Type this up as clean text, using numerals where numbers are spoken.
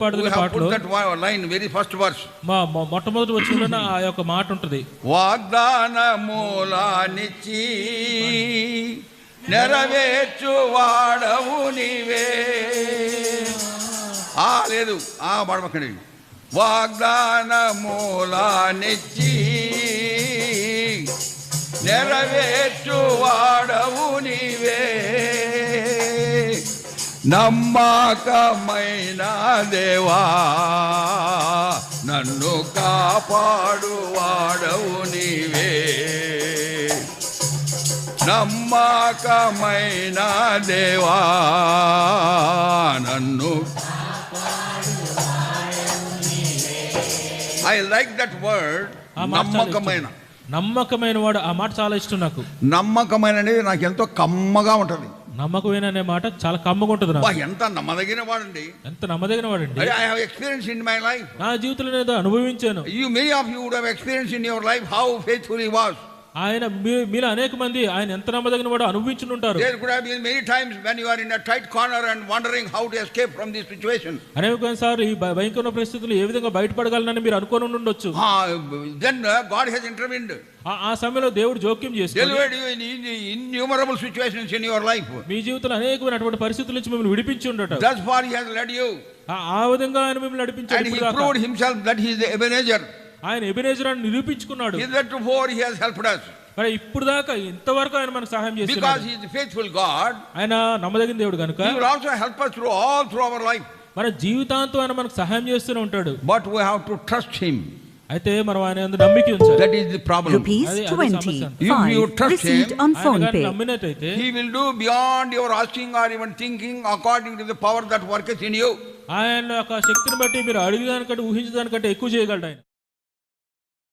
పాడుతున్న పాటలో that line, very first verse. మొట్టమొదటి వచనంలోనే ఆ యొక్క మాట ఉంటుంది. వాగ్దానములనిచ్చి నెరవేర్చు వాడవు నీవే. లేదు పడమకండి. వాగ్దానములనిచ్చి నెరవేర్చు వాడవు నీవే, నమ్మకమైన దేవా నన్ను కాపాడు వాడవు నీవే, నమ్మకమైన దేవా నన్ను. ఐ లైక్ దట్ వర్డ్, నమ్మకమైన. నమ్మకమైన వాడు, ఆ మాట చాలా ఇష్టం నాకు. నమ్మకమైన అనేది నాకు ఎంతో కమ్మగా ఉంటది. నమ్మకమైన అనే మాట చాలా కమ్మగా ఉంటుంది. ఎంత నమ్మదగిన వాడండి, ఎంత నమ్మదగిన వాడండి. I have experienced in my life. నా జీవితంలో నేను అనుభవించాను. Many of you would have experienced in your life how faithful he was. ఆయన మీలో అనేక మంది ఆయన ఎంత నమ్మదగిన వాడు అనుభవించి ఉంటారు. There could have been many times when you are in a tight corner and wondering how to escape from this situation. అనేకసార్లు ఈ భయంకరమైన పరిస్థితుల్లో ఏ విధంగా బయటపడగలనని మీరు అనుకొని ఉండొచ్చు. Then God has intervened. ఆ సమయంలో దేవుడు జోక్యం చేసి delivered you in innumerable situations in your life. మీ జీవితంలో అనేకమైనటువంటి పరిస్థితుల నుంచి మిమ్మల్ని విడిపించి ఉండట. Thus far he has led you. ఆ విధంగా ఆయన మిమ్మల్ని నడిపించాడు. And he proved himself that he is the Ebenezer. ఆయన ఎబెనెజర్ అని నిరూపించుకున్నాడు. Heretofore he has helped us. మరి ఇప్పుడు దాకా ఇంతవరకు ఆయన మనకు సహాయం చేస్తున్నాడు. Because he is the faithful God. ఆయన నమ్మదగిన దేవుడు కనుక he will also help us through our life. మన జీవితాంతం ఆయన మనకు సహాయం చేస్తూనే ఉంటాడు. But we have to trust him. అయితే మనం ఆయన యందు నమ్మిక ఉంచాలి. That is the problem. ₹20 if you trust him, on phone pay. నమ్మినట్లయితే he will do beyond your asking or even thinking, according to the power that worketh in you. ఆయన యొక్క శక్తిని బట్టి మీరు అడిగేదానికంటే ఊహించడానికంటే ఎక్కువ చేయగలడు ఆయన.